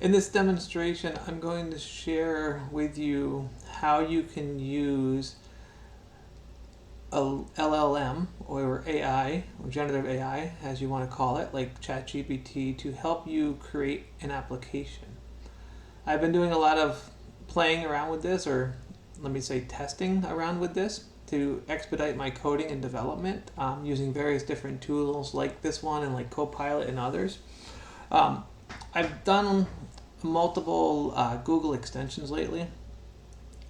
In this demonstration, I'm going to share with you how you can use a LLM or AI, or generative AI, as you want to call it, like ChatGPT, to help you create an application. I've been doing a lot of playing around with this, or let me say testing around with this, to expedite my coding and development using various different tools like this one and like Copilot and others. I've done multiple Google extensions lately,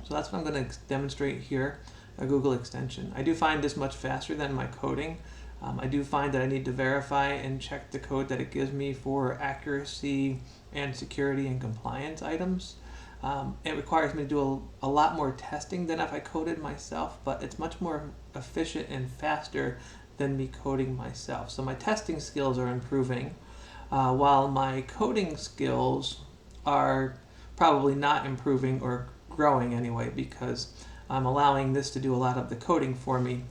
so that's what I'm going to demonstrate here, a Google extension. I do find this much faster than my coding. I do find that I need to verify and check the code that it gives me for accuracy and security and compliance items. It requires me to do a lot more testing than if I coded myself, but it's much more efficient and faster than me coding myself. So my testing skills are improving, while my coding skills are probably not improving or growing anyway, because I'm allowing this to do a lot of the coding for me,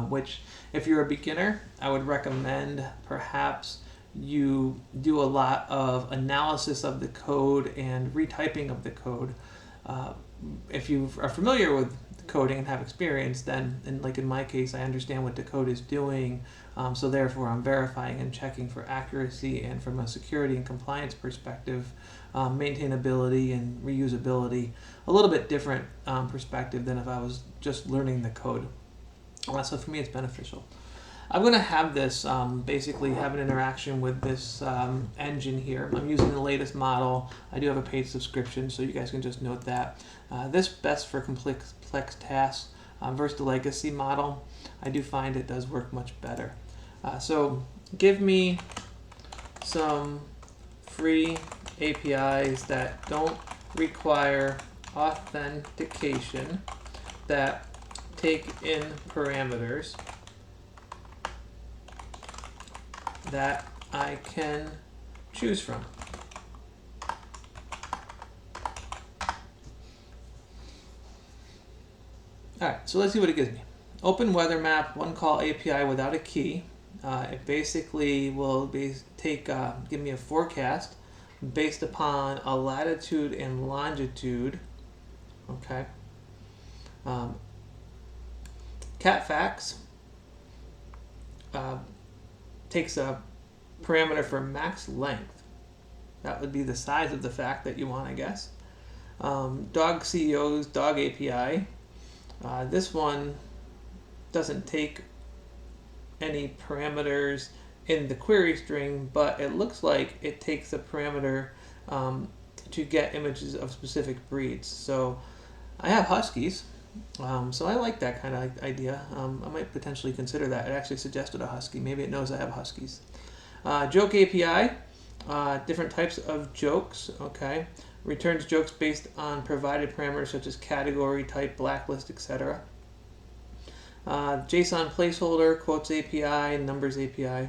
which if you're a beginner, I would recommend perhaps you do a lot of analysis of the code and retyping of the code. If you are familiar with coding and have experience, then, and like in my case, I understand what the code is doing, so therefore I'm verifying and checking for accuracy, and from a security and compliance perspective, maintainability and reusability, a little bit different perspective than if I was just learning the code. So for me it's beneficial. I'm going to have this basically have an interaction with this engine here. I'm using the latest model. I do have a paid subscription, so you guys can just note that. This best for complex tasks versus the legacy model. I do find it does work much better. So give me some free APIs that don't require authentication, that take in parameters that I can choose from. Alright, so let's see what it gives me. Open weather map, one call API without a key. It basically will give me a forecast based upon a latitude and longitude. Okay. CatFacts takes a parameter for max length. That would be the size of the fact that you want, I guess. Dog CEO's dog API. This one doesn't take any parameters in the query string, but it looks like it takes a parameter to get images of specific breeds. So I have Huskies, so I like that kind of idea. I might potentially consider that. It actually suggested a Husky. Maybe it knows I have Huskies. Joke API, different types of jokes. Okay, returns jokes based on provided parameters such as category, type, blacklist, etc. JSON placeholder, quotes API, numbers API.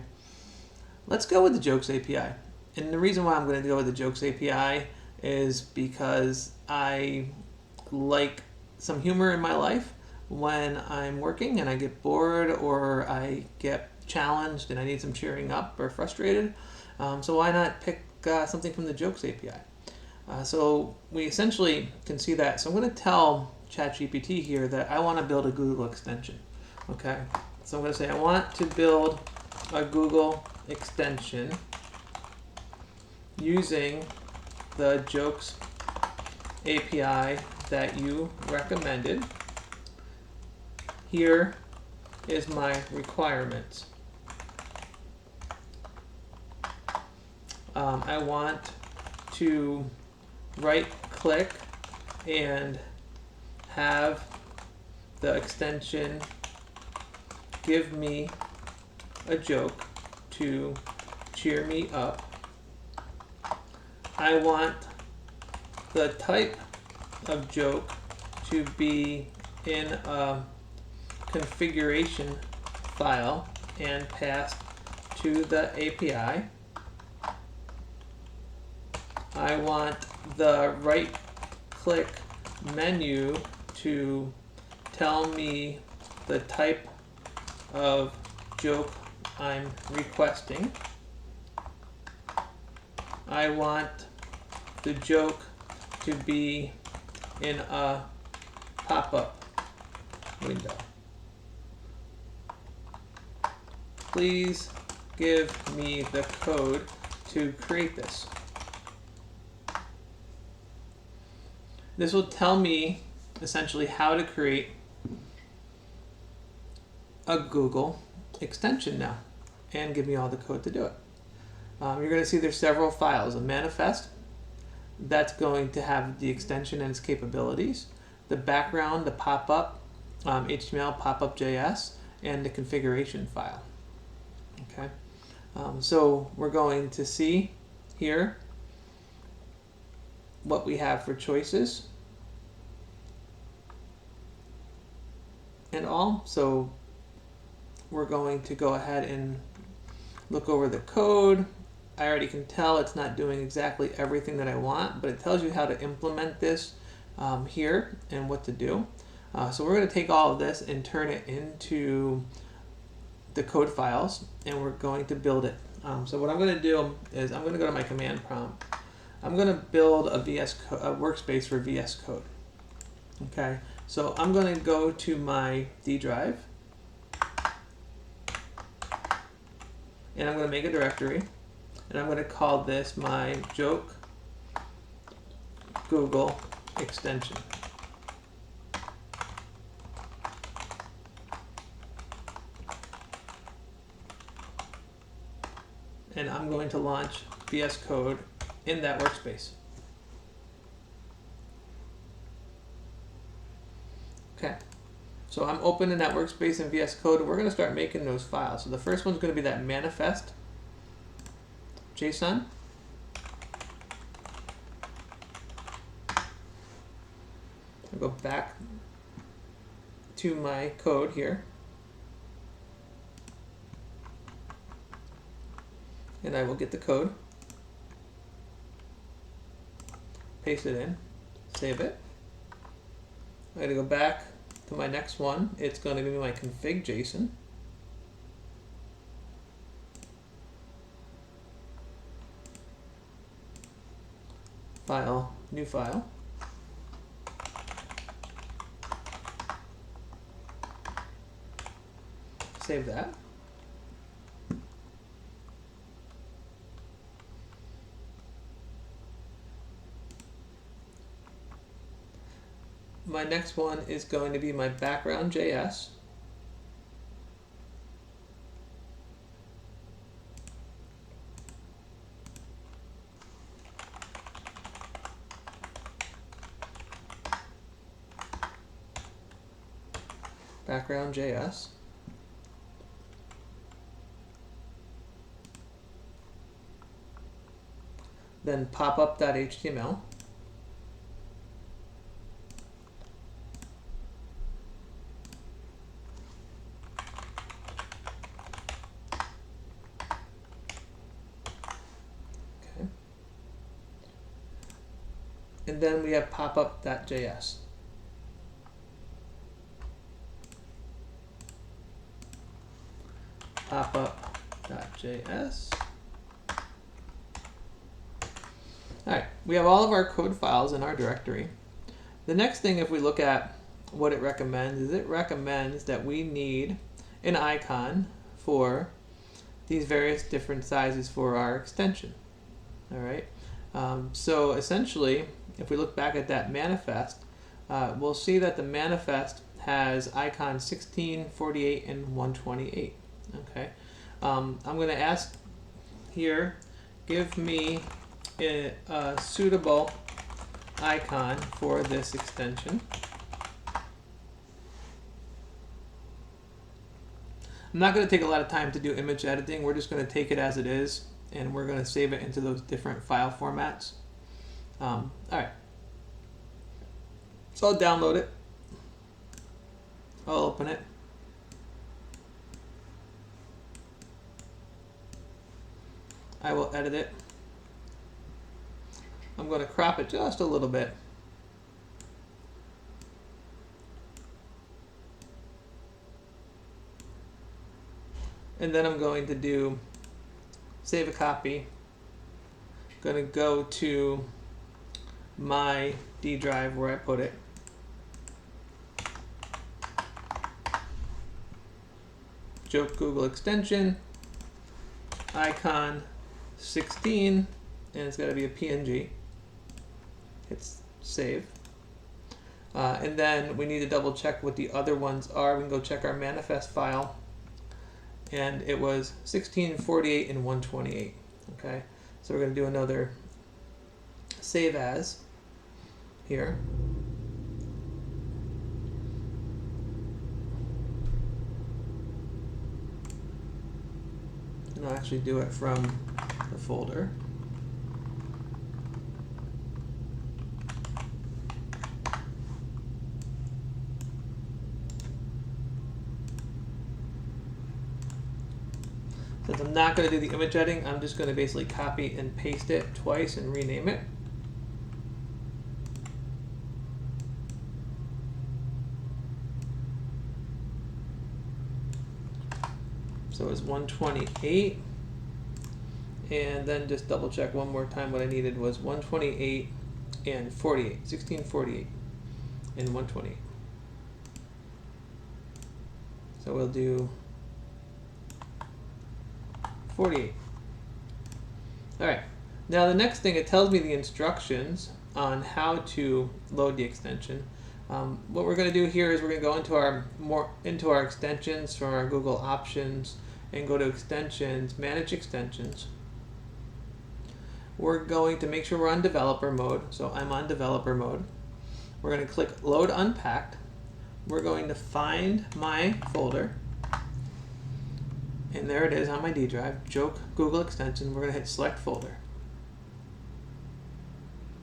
Let's go with the jokes API. And the reason why I'm going to go with the jokes API is because I like some humor in my life when I'm working and I get bored or I get challenged and I need some cheering up or frustrated. So why not pick something from the jokes API? So we essentially can see that. So I'm going to tell ChatGPT here that I want to build a Google extension. Okay, so I'm going to say I want to build a Google extension using the jokes API that you recommended. Here is my requirements. I want to right click and have the extension give me a joke to cheer me up. I want the type of joke to be in a configuration file and passed to the API. I want the right click menu to tell me the type of joke I'm requesting. I want the joke to be in a pop-up window. Please give me the code to create this. This will tell me essentially how to create a Google extension now and give me all the code to do it. You're going to see there's several files. A manifest, that's going to have the extension and its capabilities. The background, the pop-up, HTML, popup.js, and the configuration file. Okay, so we're going to see here what we have for choices and all. So we're going to go ahead and look over the code. I already can tell it's not doing exactly everything that I want, but it tells you how to implement this here and what to do. So we're going to take all of this and turn it into the code files, and we're going to build it. So what I'm going to do is I'm going to go to my command prompt. I'm going to build a workspace for VS Code. Okay, so I'm going to go to my D drive, and I'm going to make a directory, and I'm going to call this my joke Google extension. And I'm going to launch VS Code in that workspace. Okay, so I'm opening that workspace in VS Code, and we're going to start making those files. So the first one's going to be that manifest JSON. I'll go back to my code here, and I will get the code, paste it in, save it. I'm going to go back to my next one. It's going to be my config JSON. File, new file. Save that. My next one is going to be my background.js. Background.js. Then popup.html. Okay. And then we have popup.js. Popup.js. Alright, we have all of our code files in our directory. The next thing, if we look at what it recommends, is it recommends that we need an icon for these various different sizes for our extension. Alright, so essentially, if we look back at that manifest, we'll see that the manifest has icons 16, 48, and 128. Okay, I'm going to ask here, give me a suitable icon for this extension. I'm not going to take a lot of time to do image editing. We're just going to take it as it is, and we're going to save it into those different file formats. All right. So I'll download it. I'll open it. I will edit it. I'm going to crop it just a little bit. And then I'm going to do save a copy. I'm going to go to my D drive where I put it. Joke Google extension, icon 16, and it's got to be a PNG. Hit save. And then we need to double check what the other ones are. We can go check our manifest file. And it was 16, 48, and 128. Okay, so we're going to do another save as here. And I'll actually do it from the folder. Since I'm not going to do the image editing, I'm just going to basically copy and paste it twice and rename it. So it's 128, and then just double check one more time. What I needed was 128 and 48, 1648 and 128. So we'll do 48. All right, now the next thing, it tells me the instructions on how to load the extension. What we're going to do here is we're going to go into our extensions from our Google options and go to extensions, manage extensions. We're going to make sure we're on developer mode, so I'm on developer mode. We're going to click load unpacked. We're going to find my folder, and there it is on my D drive, Joke Google extension. We're going to hit select folder.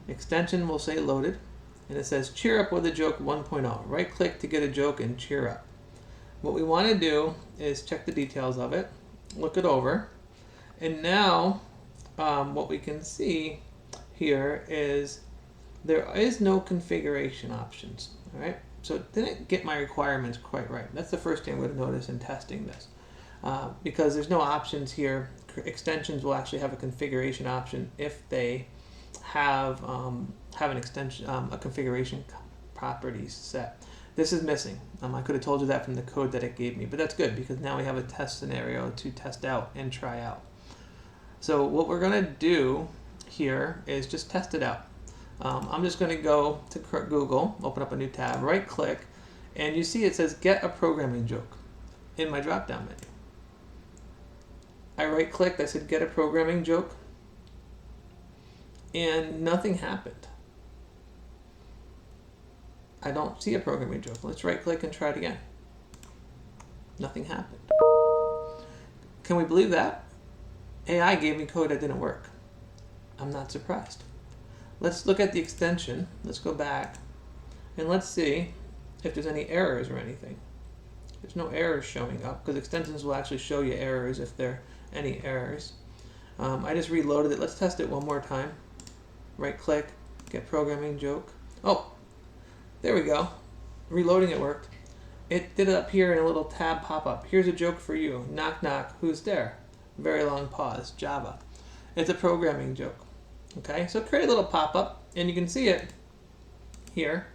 Extension will say loaded, and it says cheer up with a joke 1.0. Right click to get a joke and cheer up. What we want to do is check the details of it, look it over, and now what we can see here is there is no configuration options. All right, so it didn't get my requirements quite right. That's the first thing I'm going to notice in testing this, because there's no options here. Extensions will actually have a configuration option if they have an extension, a configuration properties set. This is missing. I could have told you that from the code that it gave me, but that's good because now we have a test scenario to test out and try out. So what we're going to do here is just test it out. I'm just going to go to Google, open up a new tab, right click, and you see it says get a programming joke in my drop down menu. I right clicked, I said get a programming joke, and nothing happened. I don't see a programming joke. Let's right click and try it again. Nothing happened. Can we believe that? AI gave me code that didn't work. I'm not surprised. Let's look at the extension. Let's go back and let's see if there's any errors or anything. There's no errors showing up because extensions will actually show you errors if there are any errors. I just reloaded it. Let's test it one more time. Right click, get programming joke. Oh, there we go. Reloading it worked. It did it up here in a little tab pop-up. Here's a joke for you. Knock knock, who's there? Very long pause, Java. It's a programming joke. Okay, so create a little pop-up, and you can see it here,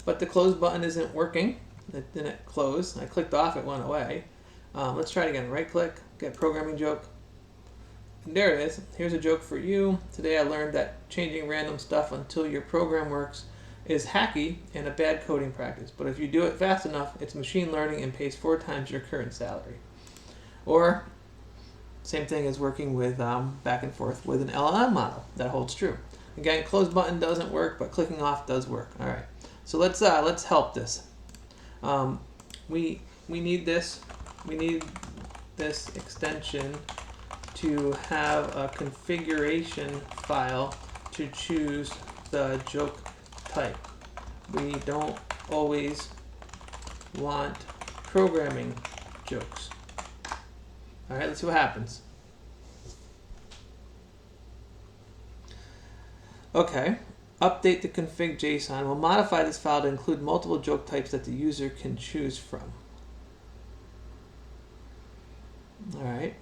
but the close button isn't working. It didn't close. I clicked off, it went away. Let's try it again. Right click, get programming joke. And there it is. Here's a joke for you. Today I learned that changing random stuff until your program works is hacky and a bad coding practice. But if you do it fast enough, it's machine learning and pays 4 times your current salary. Or same thing as working with back and forth with an LLM model. That holds true. Again, close button doesn't work, but clicking off does work. All right. So let's help this. We need this. We need this extension to have a configuration file to choose the joke type. We don't always want programming jokes. All right, let's see what happens. Okay, update the config JSON. We'll modify this file to include multiple joke types that the user can choose from. All right.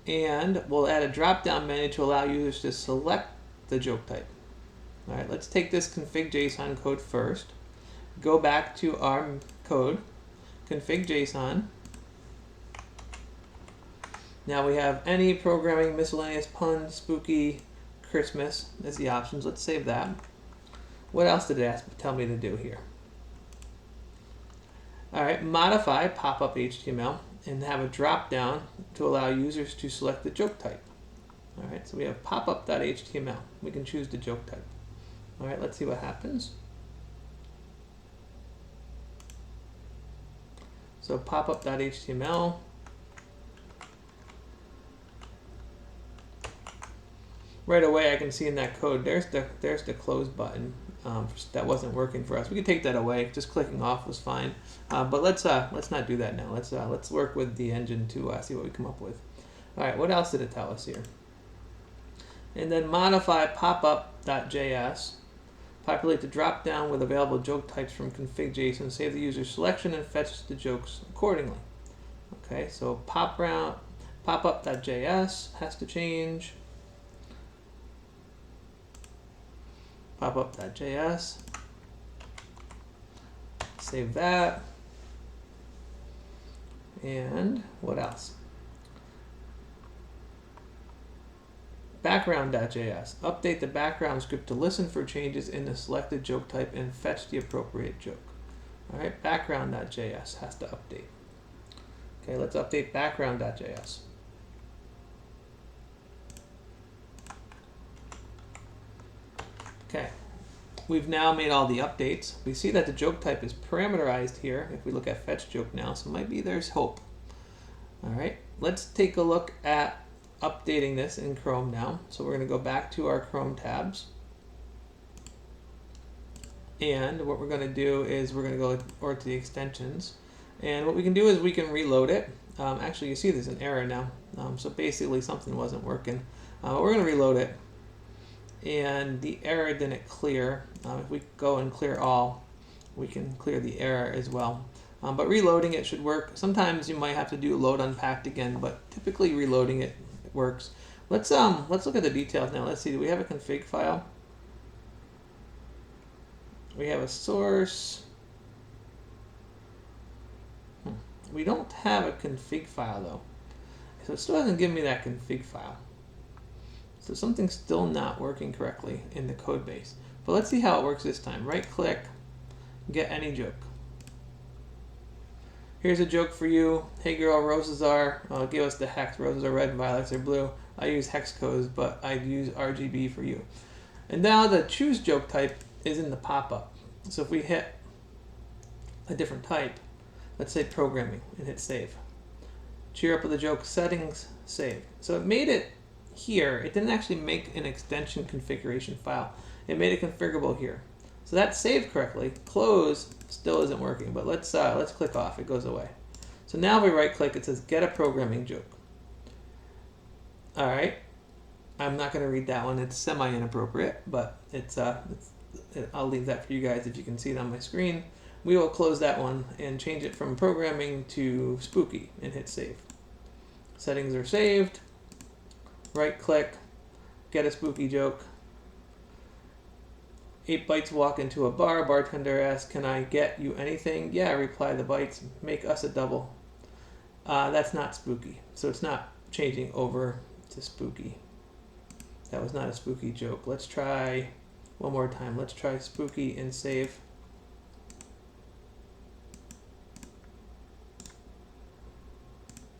And we'll add a drop-down menu to allow users to select the joke type. All right, let's take this config.json code first. Go back to our code, config.json. Now we have any programming, miscellaneous, pun, spooky, Christmas as the options. Let's save that. What else did it tell me to do here? All right, modify popup HTML and have a drop down to allow users to select the joke type. All right, so we have popup.html. We can choose the joke type. All right, let's see what happens. So popup.html. Right away, I can see in that code, there's the close button. That wasn't working for us. We could take that away. Just clicking off was fine. But let's not do that now. Let's work with the engine to see what we come up with. All right, what else did it tell us here? And then modify popup.js. Populate the drop down with available joke types from config.json. Save the user selection and fetch the jokes accordingly. Okay, so popup.js has to change. Popup.js. Save that. And what else? Background.js. Update the background script to listen for changes in the selected joke type and fetch the appropriate joke. All right, background.js has to update. Okay, let's update background.js. Okay, we've now made all the updates. We see that the joke type is parameterized here. If we look at fetch joke now, so maybe there's hope. All right, let's take a look at updating this in Chrome now. So we're going to go back to our Chrome tabs. And what we're going to do is we're going to go over to the extensions. And what we can do is we can reload it. Actually, you see there's an error now. So basically something wasn't working. But we're going to reload it. And the error didn't clear. If we go and clear all, we can clear the error as well. But reloading it should work. Sometimes you might have to do load unpacked again, but typically reloading it works. Let's look at the details now. Let's see, do we have a config file? We have a source. We don't have a config file though. So it still doesn't give me that config file. So something's still not working correctly in the code base. But let's see how it works this time. Right click, get any joke. Here's a joke for you. Hey girl, roses are, give us the hex. Roses are red, violets are blue. I use hex codes, but I use RGB for you. And now the choose joke type is in the pop-up. So if we hit a different type, let's say programming, and hit save. Cheer up with the joke settings, save. So it made it here. It didn't actually make an extension configuration file. It made it configurable here. So that's saved correctly. Close still isn't working, but let's click off. It goes away. So now if we right click, it says get a programming joke. All right. I'm not going to read that one. It's semi inappropriate, but I'll leave that for you guys if you can see it on my screen. We will close that one and change it from programming to spooky and hit save. Settings are saved. Right click, get a spooky joke. 8 bytes walk into a bar. Bartender asks, can I get you anything? Yeah, reply the bytes. Make us a double. That's not spooky. So it's not changing over to spooky. That was not a spooky joke. Let's try one more time. Let's try spooky and save.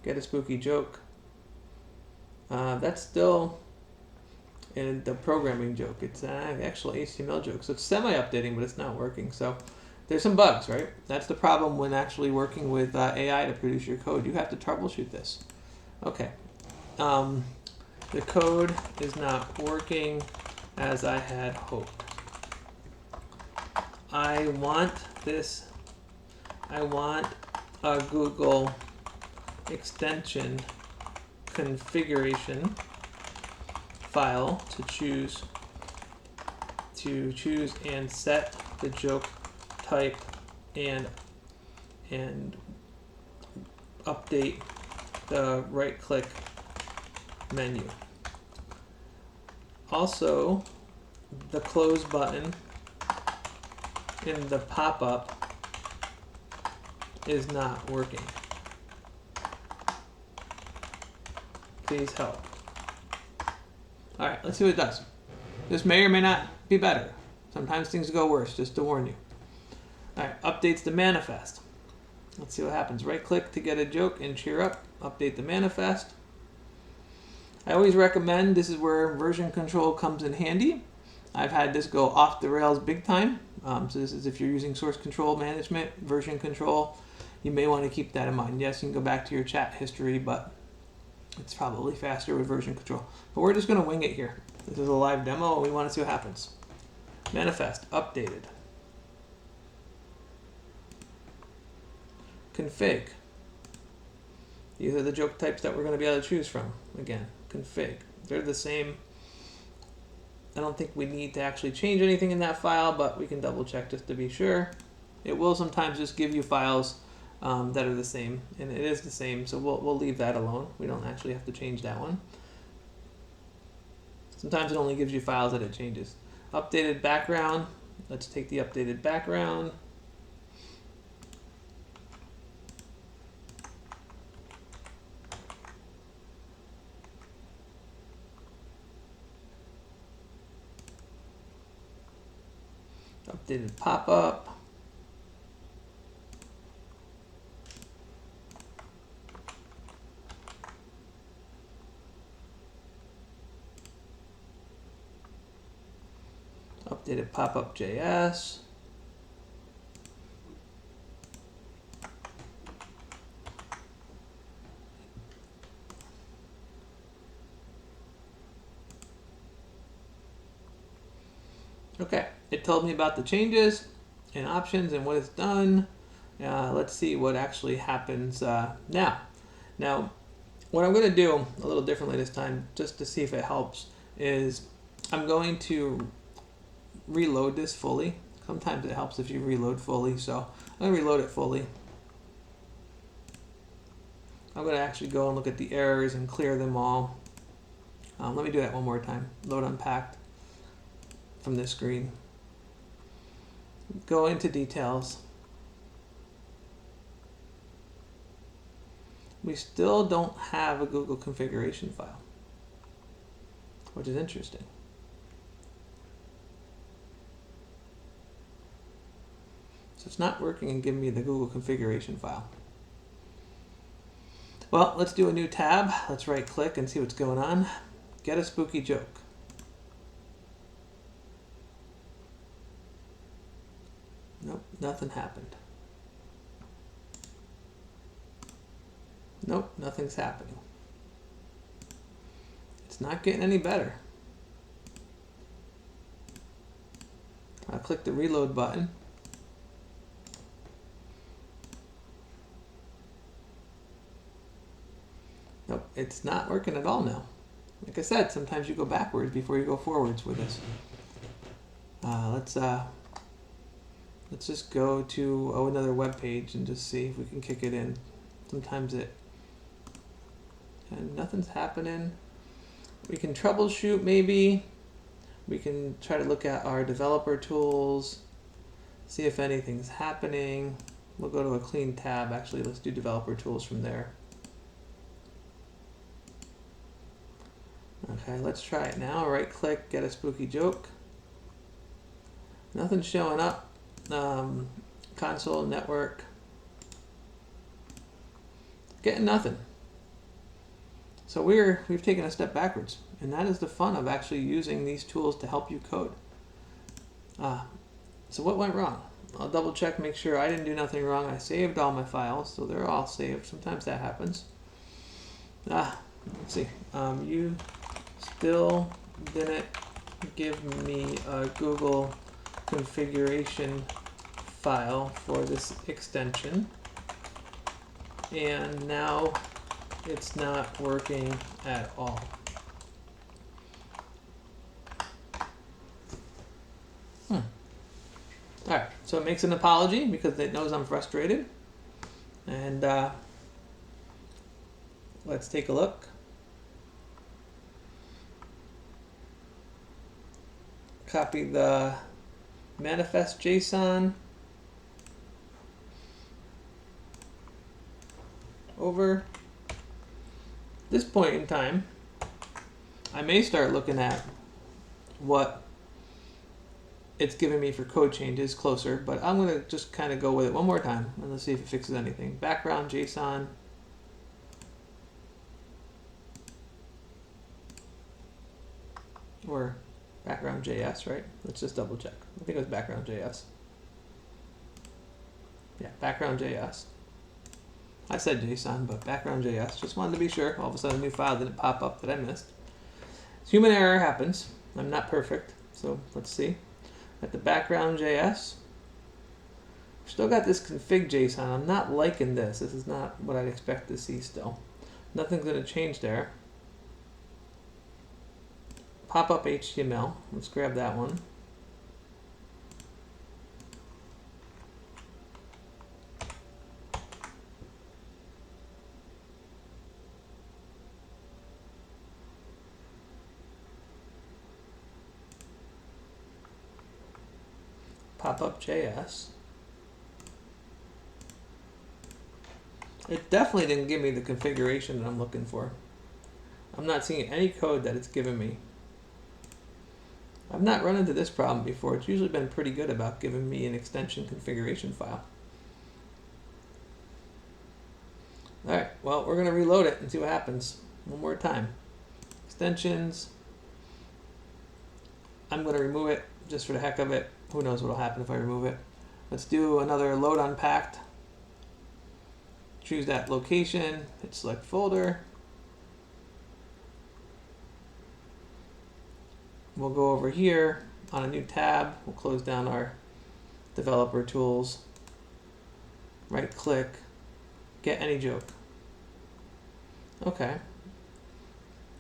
Get a spooky joke. That's still in the programming joke. It's an actual HTML joke. So it's semi-updating, but it's not working. So there's some bugs, right? That's the problem when actually working with AI to produce your code. You have to troubleshoot this. Okay. The code is not working as I had hoped. I want a Google extension configuration file to choose and set the joke type and update the right click menu. Also, the close button in the pop-up is not working. Please help. All right, let's see what it does. This may or may not be better. Sometimes things go worse, just to warn you. All right, updates the manifest. Let's see what happens. Right click to get a joke and cheer up. Update the manifest. I always recommend, this is where version control comes in handy. I've had this go off the rails big time. So this is if you're using source control management, version control, you may want to keep that in mind. Yes, you can go back to your chat history, but it's probably faster with version control. But we're just going to wing it here. This is a live demo, and we want to see what happens. Manifest, updated. Config. These are the joke types that we're going to be able to choose from. Again, config. They're the same. I don't think we need to actually change anything in that file, but we can double check just to be sure. It will sometimes just give you files that are the same, and it is the same, so we'll leave that alone. We don't actually have to change that one. Sometimes it only gives you files that it changes. Updated background. Let's take the updated background. Updated pop-up. Updated pop-up JS. Okay, it told me about the changes and options and what it's done. Let's see what actually happens now. Now, what I'm going to do a little differently this time, just to see if it helps, is I'm going to reload this fully. Sometimes it helps if you reload fully, so I'm going to reload it fully. I'm going to actually go and look at the errors and clear them all. Let me do that one more time. Load unpacked from this screen. Go into details. We still don't have a Google configuration file, which is interesting. So it's not working and giving me the Google configuration file. Well, let's do a new tab. Let's right click and see what's going on. Get a spooky joke. Nope, nothing happened. Nope, nothing's happening. It's not getting any better. I'll click the reload button. Nope, it's not working at all now. Like I said, sometimes you go backwards before you go forwards with this. Let's just go to another web page and just see if we can kick it in. Sometimes and nothing's happening. We can troubleshoot maybe. We can try to look at our developer tools, see if anything's happening. We'll go to a clean tab. Actually, let's do developer tools from there. Okay, let's try it now. Right click, get a spooky joke. Nothing's showing up. Console, network. Getting nothing. So we've taken a step backwards, and that is the fun of actually using these tools to help you code. So what went wrong? I'll double check, make sure I didn't do nothing wrong. I saved all my files, so they're all saved. Sometimes that happens. Let's see. You still didn't give me a Google configuration file for this extension, and now it's not working at all. Alright, so it makes an apology because it knows I'm frustrated, and let's take a look. copy the manifest JSON over. This point in time, I may start looking at what it's giving me for code changes closer, but I'm going to just kind of go with it one more time and let's see if it fixes anything. Background JSON. Or background JS, right? Let's just double check. I think it was background JS. Yeah, background JS. I said JSON, but background JS. Just wanted to be sure. All of a sudden a new file didn't pop up that I missed. Human error happens. I'm not perfect. So let's see. At the background JS, still got this config JSON. I'm not liking this. This is not what I'd expect to see still. Nothing's going to change there. Pop-up HTML. Let's grab that one. Popup JS. It definitely didn't give me the configuration that I'm looking for. I'm not seeing any code that it's given me. I've not run into this problem before. It's usually been pretty good about giving me an extension configuration file. Alright, well, we're going to reload it and see what happens. One more time. Extensions. I'm going to remove it just for the heck of it. Who knows what will happen if I remove it. Let's do another load unpacked. Choose that location, hit select folder. We'll go over here on a new tab. We'll close down our developer tools. Right click, get any joke. Okay.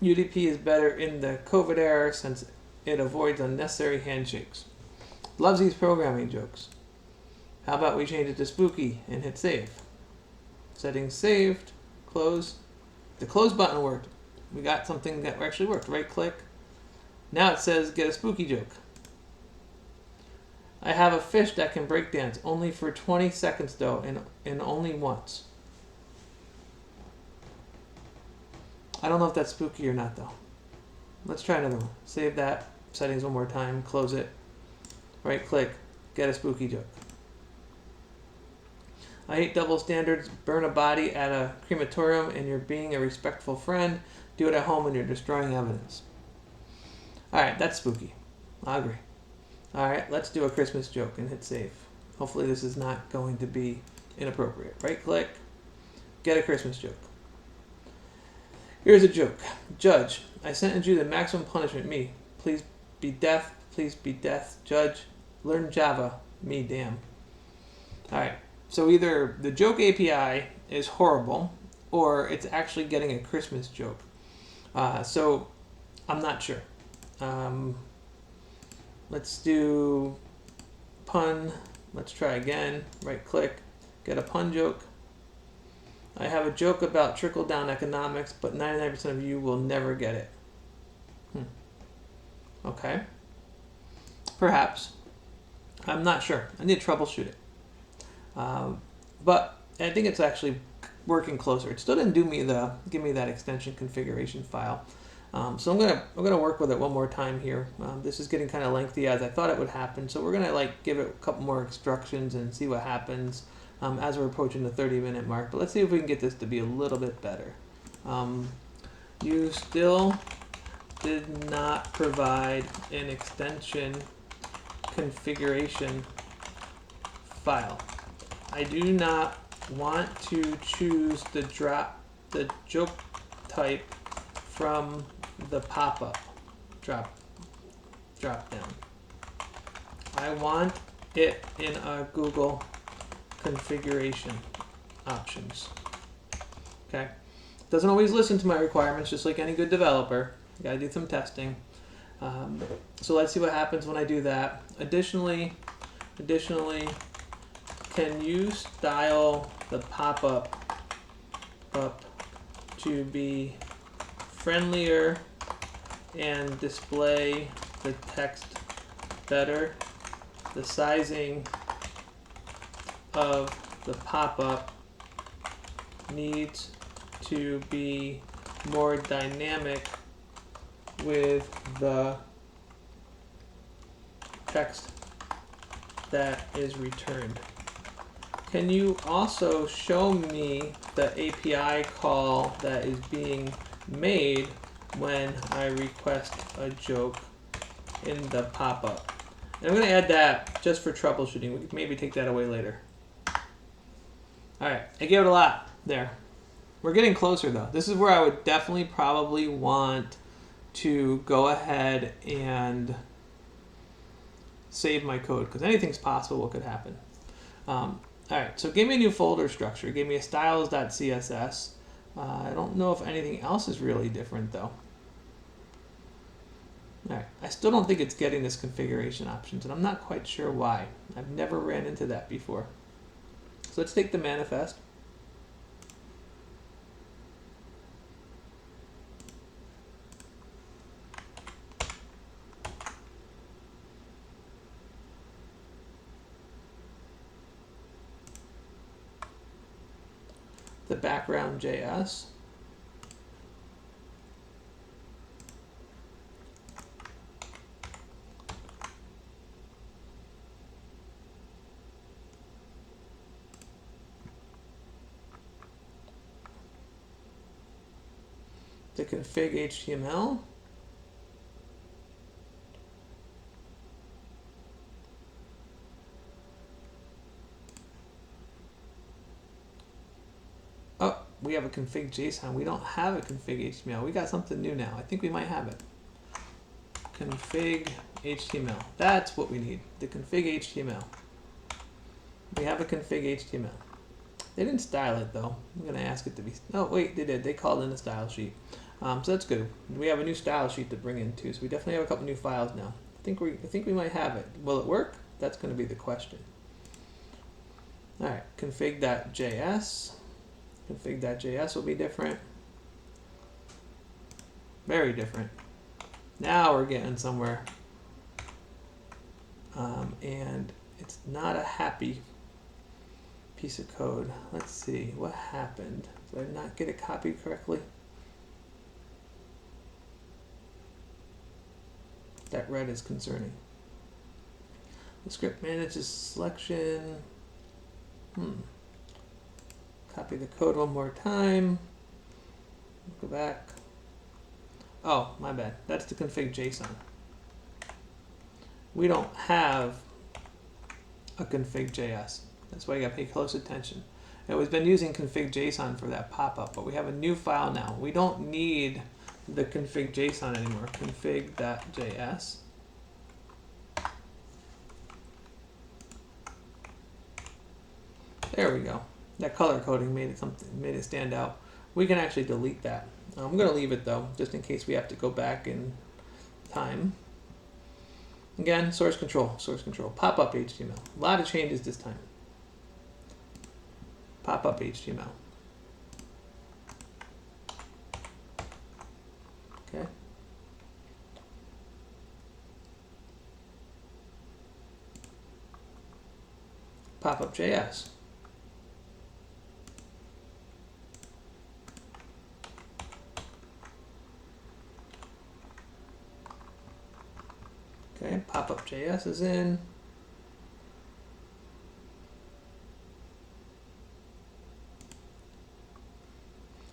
UDP is better in the COVID era since it avoids unnecessary handshakes. Loves these programming jokes. How about we change it to spooky and hit save? Settings saved, close. The close button worked. We got something that actually worked. Right click. Now it says get a spooky joke. I have a fish that can break dance only for 20 seconds though, and only once. I don't know if that's spooky or not though. Let's try another one. Save that. Settings one more time. Close it. Right click. Get a spooky joke. I hate double standards. Burn a body at a crematorium and you're being a respectful friend. Do it at home and you're destroying evidence. Alright, that's spooky. I agree. Alright, let's do a Christmas joke and hit save. Hopefully this is not going to be inappropriate. Right click. Get a Christmas joke. Here's a joke. Judge, I sentence you the maximum punishment. Me. Please be deaf. Please be deaf. Judge, learn Java. Me, damn. Alright, so either the joke API is horrible or it's actually getting a Christmas joke. So I'm not sure. Let's do pun. Let's try again. Right click. Get a pun joke. I have a joke about trickle-down economics, but 99% of you will never get it. Okay. Perhaps. I'm not sure. I need to troubleshoot it. But I think it's actually working closer. It still didn't give me that extension configuration file. So I'm gonna work with it one more time here. This is getting kind of lengthy as I thought it would happen. So we're gonna give it a couple more instructions and see what happens as we're approaching the 30-minute mark. But let's see if we can get this to be a little bit better. You still did not provide an extension configuration file. I do not want to choose the joke type from the pop-up drop down. I want it in a Google configuration options. Okay. Doesn't always listen to my requirements, just like any good developer. You gotta do some testing. So let's see what happens when I do that. Additionally, can you style the pop-up up to be friendlier and display the text better. The sizing of the pop-up needs to be more dynamic with the text that is returned. Can you also show me the API call that is being made when I request a joke in the pop-up? And I'm going to add that just for troubleshooting. We could maybe take that away later. All right, I gave it a lot there. We're getting closer though. This is where I would definitely probably want to go ahead and save my code, because anything's possible what could happen. All right, so it gave me a new folder structure. It gave me a styles.css. I don't know if anything else is really different though. All right, I still don't think it's getting this configuration options, and I'm not quite sure why. I've never ran into that before. So let's take the manifest. The background JS. The config HTML. Oh, we have a config JSON. We don't have a config HTML. We got something new now. I think we might have it. Config HTML. That's what we need. The config HTML. We have a config HTML. They didn't style it though. I'm going to ask it to be. Oh, wait, they did. They called in a style sheet. So that's good. We have a new style sheet to bring in too. So we definitely have a couple new files now. I think we might have it. Will it work? That's going to be the question. All right, config.js. Config.js will be different. Very different. Now we're getting somewhere. And it's not a happy piece of code. Let's see what happened. Did I not get it copied correctly? That red is concerning. The script manages selection. Copy the code one more time. Go back. Oh, my bad. That's the config JSON. We don't have a config JS. That's why you gotta pay close attention. We've been using config JSON for that pop-up, but we have a new file now. We don't need the config JSON anymore. Config.js. There we go. That color coding made it stand out. We can actually delete that. I'm going to leave it though, just in case we have to go back in time. Again, source control, pop-up HTML. A lot of changes this time. Pop-up HTML. Okay. Pop-up JS. Okay, pop-up JS is in.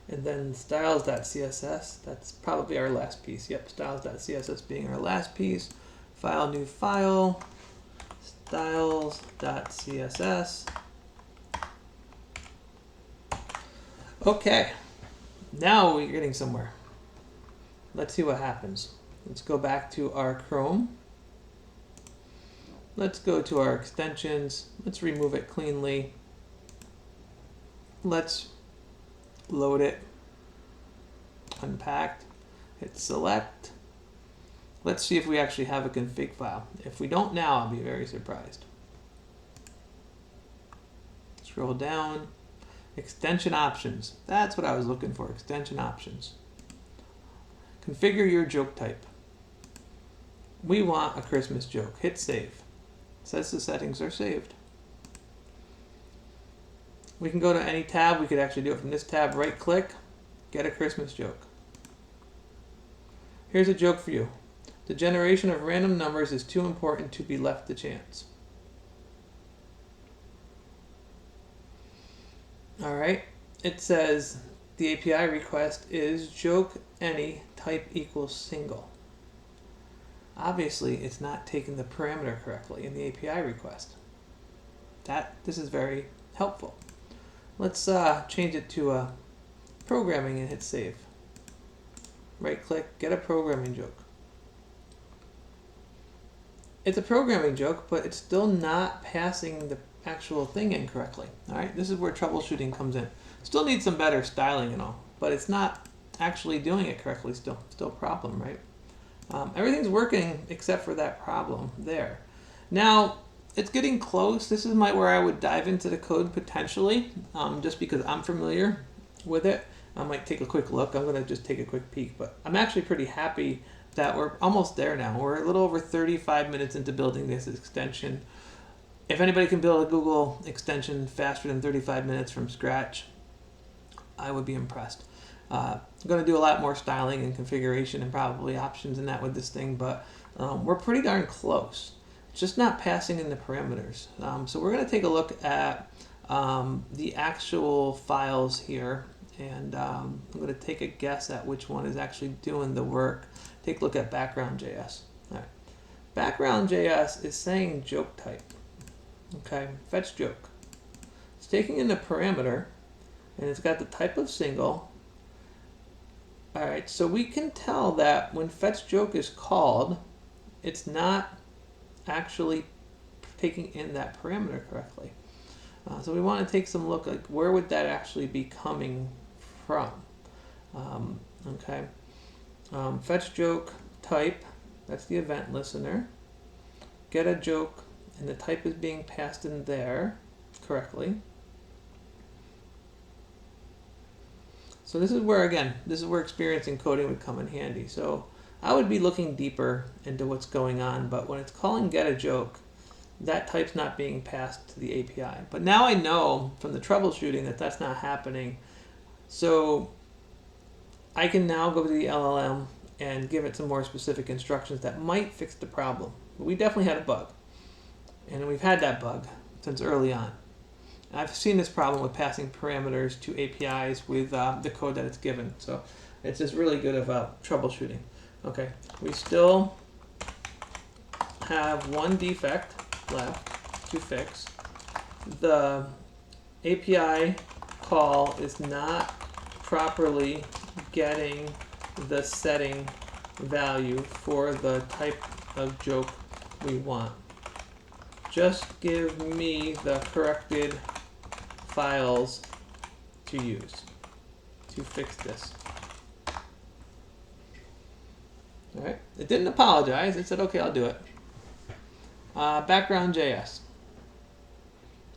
And then styles.css, that's probably our last piece. Yep, styles.css being our last piece. File, new file, styles.css. Okay, now we're getting somewhere. Let's see what happens. Let's go back to our Chrome. Let's go to our extensions. Let's remove it cleanly. Let's load it. Unpacked. Hit select. Let's see if we actually have a config file. If we don't now, I'll be very surprised. Scroll down. Extension options. That's what I was looking for. Extension options. Configure your joke type. we want a Christmas joke. Hit save. Says the settings are saved. We can go to any tab. We could actually do it from this tab. Right click, get a Christmas joke. Here's a joke for you. The generation of random numbers is too important to be left to chance. All right. It says the API request is joke any type equals single. Obviously, it's not taking the parameter correctly in the API request. This is very helpful. Let's change it to programming and hit save. Right click, get a programming joke. It's a programming joke, but it's still not passing the actual thing in correctly. All right, this is where troubleshooting comes in. Still needs some better styling and all, but it's not actually doing it correctly still. Still a problem, right? Everything's working except for that problem there. Now, it's getting close. This is where I would dive into the code potentially, just because I'm familiar with it. I might take a quick look. I'm going to just take a quick peek, but I'm actually pretty happy that we're almost there now. We're a little over 35 minutes into building this extension. If anybody can build a Google extension faster than 35 minutes from scratch, I would be impressed. I'm going to do a lot more styling and configuration and probably options in that with this thing, but we're pretty darn close. It's just not passing in the parameters. So we're going to take a look at the actual files here, and I'm going to take a guess at which one is actually doing the work. Take a look at background.js. All right. Background.js is saying joke type. Okay, fetch joke. It's taking in the parameter, and it's got the type of single. All right, so we can tell that when fetch joke is called, it's not actually taking in that parameter correctly. So we want to take some look, like where would that actually be coming from? Okay, fetch joke type, that's the event listener. Get a joke, and the type is being passed in there correctly. So this is where experience in coding would come in handy. So I would be looking deeper into what's going on, but when it's calling get a joke, that type's not being passed to the API. But now I know from the troubleshooting that that's not happening. So I can now go to the LLM and give it some more specific instructions that might fix the problem. But we definitely had a bug. And we've had that bug since early on. I've seen this problem with passing parameters to APIs with the code that it's given. So it's just really good about troubleshooting. Okay, we still have one defect left to fix. The API call is not properly getting the setting value for the type of joke we want. Just give me the corrected files to use to fix this. All right, it didn't apologize. It said, okay, I'll do it. Background.js.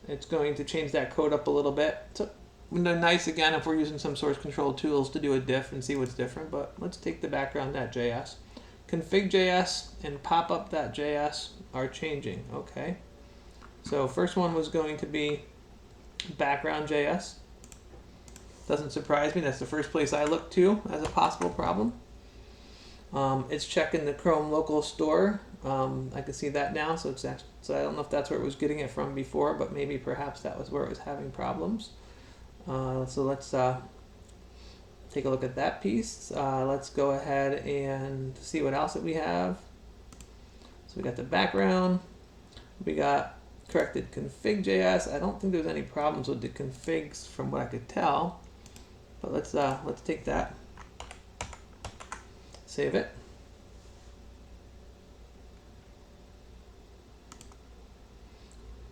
It's going to change that code up a little bit. So nice again if we're using some source control tools to do a diff and see what's different, but let's take the background.js. Config.js and popup.js are changing, okay? So first one was going to be background.js. Doesn't surprise me, that's the first place I look to as a possible problem. It's checking the Chrome local store. I can see that now, so I don't know if that's where it was getting it from before, but maybe perhaps that was where it was having problems. So let's take a look at that piece. Let's go ahead and see what else that we have. So we got the background. We got corrected config.js. I don't think there's any problems with the configs from what I could tell, but let's take that. Save it.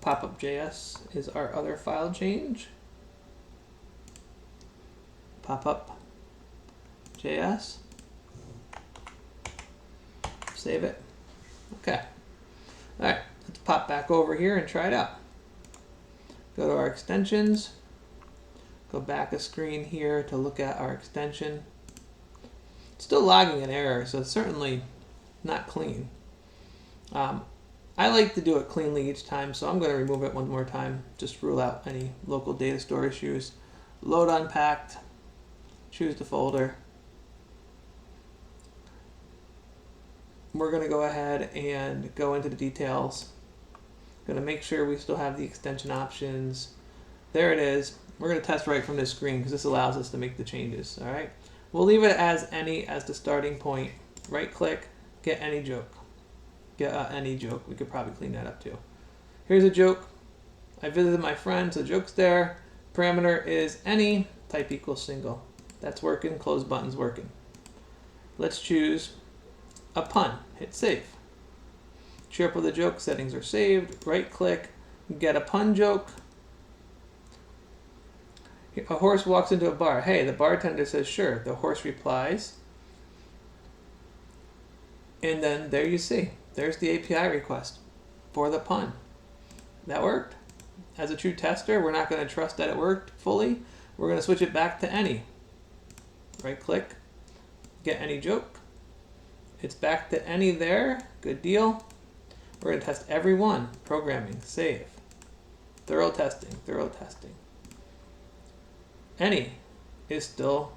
Popup.js is our other file change. Popup.js. Save it. Okay. All right, let's pop back over here and try it out. Go to our extensions. Go back a screen here to look at our extension. It's still logging an error, so it's certainly not clean. I like to do it cleanly each time, so I'm going to remove it one more time. Just rule out any local data store issues. Load unpacked. Choose the folder. We're going to go ahead and go into the details. Going to make sure we still have the extension options. There it is. We're going to test right from this screen because this allows us to make the changes. All right. We'll leave it as any as the starting point. Right click, get any joke. Get any joke. We could probably clean that up too. Here's a joke. I visited my friend, so the joke's there. Parameter is any, type equals single. That's working, close button's working. Let's choose a pun, hit save. Cheer up with a joke, settings are saved. Right click, get a pun joke. A horse walks into a bar. Hey, the bartender says sure. The horse replies. And then there you see. There's the API request for the pun. That worked. As a true tester, we're not going to trust that it worked fully. We're going to switch it back to any. Right click, get any joke. It's back to any there. Good deal. We're going to test every one. Programming, save. Thorough testing, thorough testing. Any is still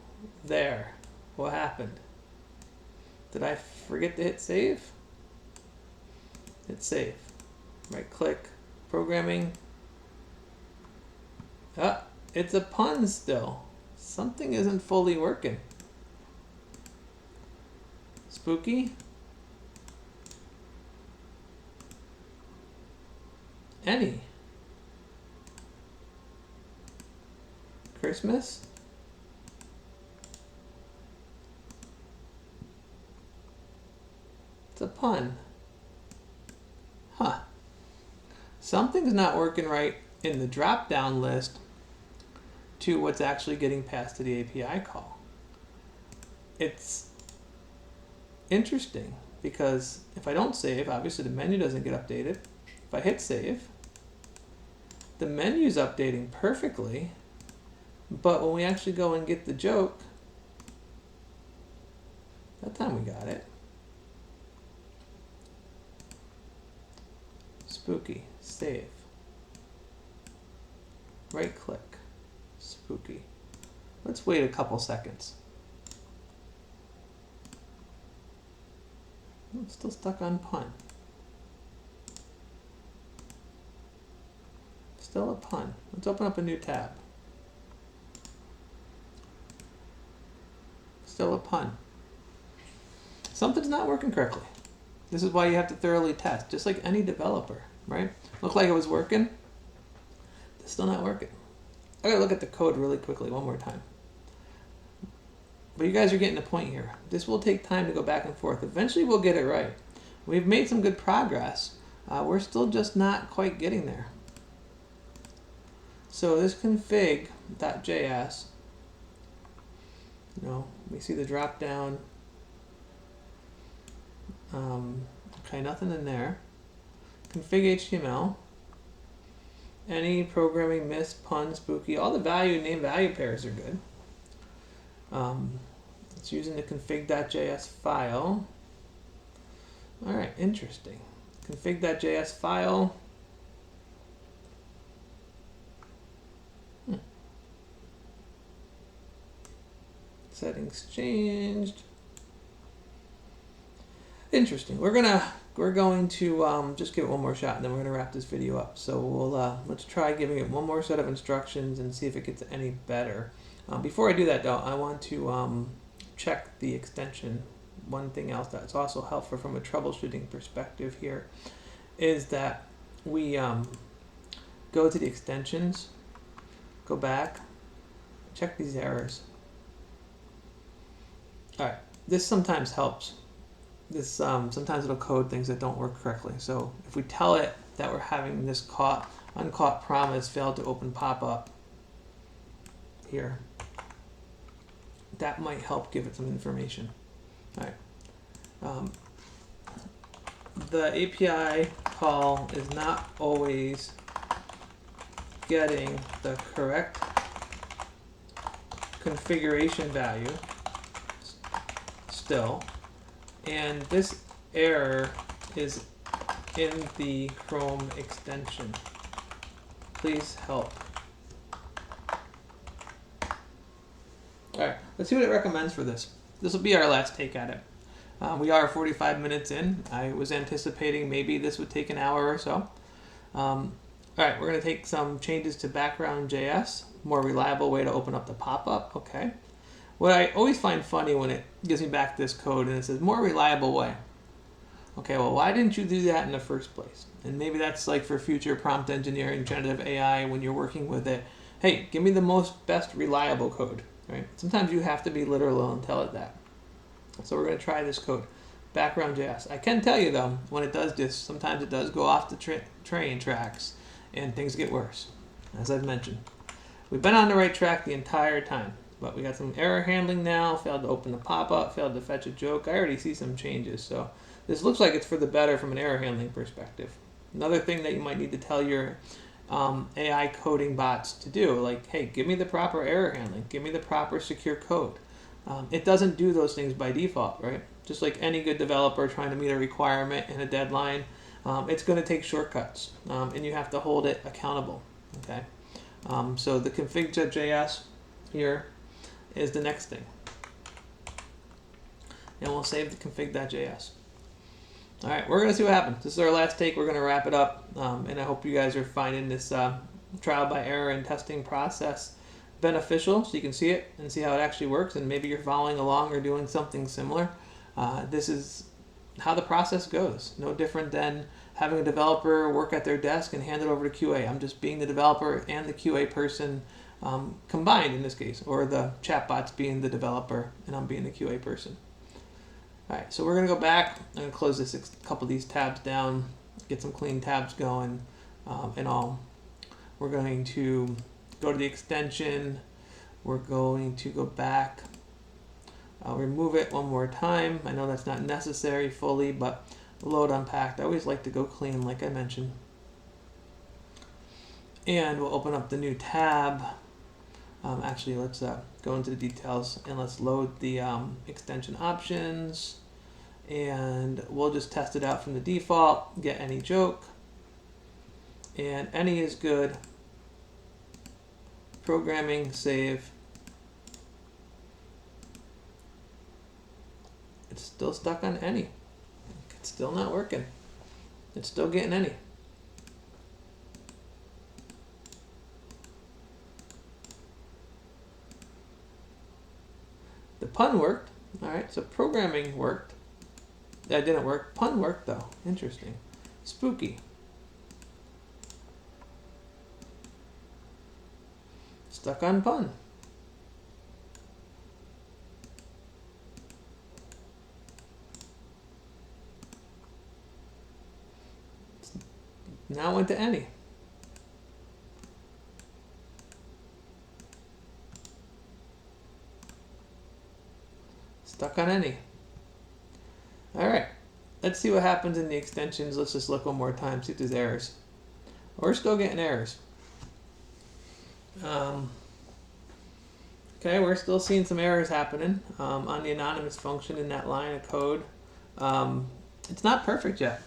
there. What happened? Did I forget to hit save? Hit save. Right click, programming. Ah, it's a pun still. Something isn't fully working. Spooky. Any. Christmas. It's a pun. Huh. Something's not working right in the drop-down list to what's actually getting passed to the API call. It's interesting because if I don't save, obviously the menu doesn't get updated. If I hit save, the menu's updating perfectly, but when we actually go and get the joke, that time we got it. Spooky, save. Right click, spooky. Let's wait a couple seconds. I'm still stuck on pun. Still a pun. Let's open up a new tab. Still a pun. Something's not working correctly. This is why you have to thoroughly test, just like any developer, right? Looked like it was working. It's still not working. I gotta look at the code really quickly one more time. But you guys are getting the point here. This will take time to go back and forth. Eventually we'll get it right. We've made some good progress. We're still just not quite getting there. So this config.js, we see the drop down. Okay, nothing in there. Config HTML. Any programming, miss, pun, spooky, all the name value pairs are good. It's using the config.js file. All right, interesting. Config.js file. Settings changed. Interesting. We're going to just give it one more shot, and then we're gonna wrap this video up. So we'll let's try giving it one more set of instructions and see if it gets any better. Before I do that, though, I want to check the extension. One thing else that's also helpful from a troubleshooting perspective here is that we go to the extensions, go back, check these errors. All right, this sometimes helps. This sometimes it'll code things that don't work correctly. So if we tell it that we're having this uncaught promise failed to open pop-up here, that might help give it some information. All right. The API call is not always getting the correct configuration value still. And this error is in the Chrome extension. Please help. Alright, let's see what it recommends for this. This will be our last take at it. We are 45 minutes in. I was anticipating maybe this would take an hour or so. Alright, we're going to take some changes to background.js. More reliable way to open up the pop-up. Okay. What I always find funny when it gives me back this code and it says more reliable way. Okay, well, why didn't you do that in the first place? And maybe that's like for future prompt engineering, generative AI, when you're working with it. Hey, give me the best reliable code. Right? Sometimes you have to be literal and tell it that. So we're going to try this code, background.js. I can tell you though, when it does this, sometimes it does go off the train tracks and things get worse, as I've mentioned. We've been on the right track the entire time, but we got some error handling now, failed to open the pop-up, failed to fetch a joke. I already see some changes, so this looks like it's for the better from an error handling perspective. Another thing that you might need to tell your AI coding bots to do, like, hey, give me the proper error handling, give me the proper secure code. It doesn't do those things by default, right? Just like any good developer trying to meet a requirement and a deadline, it's going to take shortcuts, and you have to hold it accountable. Okay, so the config.js here is the next thing, and we'll save the config.js. All right, we're going to see what happens. This is our last take. We're going to wrap it up, and I hope you guys are finding this trial by error and testing process beneficial, so you can see it and see how it actually works, and maybe you're following along or doing something similar. This is how the process goes. No different than having a developer work at their desk and hand it over to QA. I'm just being the developer and the QA person combined in this case, or the chatbots being the developer and I'm being the QA person. All right, so we're going to go back. I'm going to close this couple of these tabs down, get some clean tabs going, and all. We're going to go to the extension. We're going to go back. I'll remove it one more time. I know that's not necessary fully, but load unpacked. I always like to go clean, like I mentioned. And we'll open up the new tab. Actually, let's go into the details and let's load the extension options. And we'll just test it out from the default, get any joke. And any is good. Programming, save. It's still stuck on any. It's still not working. It's still getting any. The pun worked. All right, so programming worked. That didn't work. Pun worked though. Interesting. Spooky. Stuck on pun. Now went to any. Stuck on any. All right, let's see what happens in the extensions. Let's just look one more time, see if there's errors. We're still getting errors. Okay, we're still seeing some errors happening on the anonymous function in that line of code. It's not perfect yet.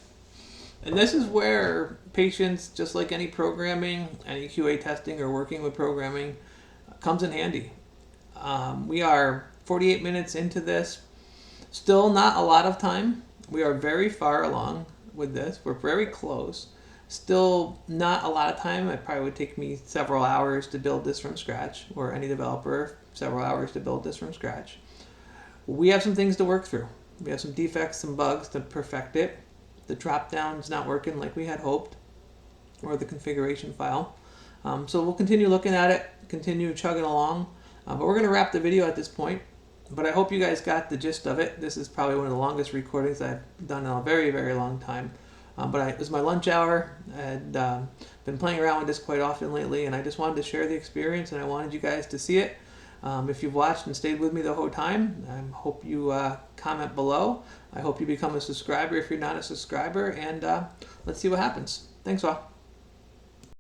And this is where patience, just like any programming, any QA testing or working with programming, comes in handy. We are 48 minutes into this. Still not a lot of time. We are very far along with this. We're very close. Still not a lot of time. It probably would take me several hours to build this from scratch, or any developer, several hours to build this from scratch. We have some things to work through. We have some defects, some bugs to perfect it. The drop-down's not working like we had hoped, or the configuration file. So we'll continue looking at it, continue chugging along. But we're going to wrap the video at this point. But I hope you guys got the gist of it. This is probably one of the longest recordings I've done in a very, very long time. But it was my lunch hour. I had been playing around with this quite often lately, and I just wanted to share the experience, and I wanted you guys to see it. If you've watched and stayed with me the whole time, I hope you comment below. I hope you become a subscriber if you're not a subscriber, and let's see what happens. Thanks all.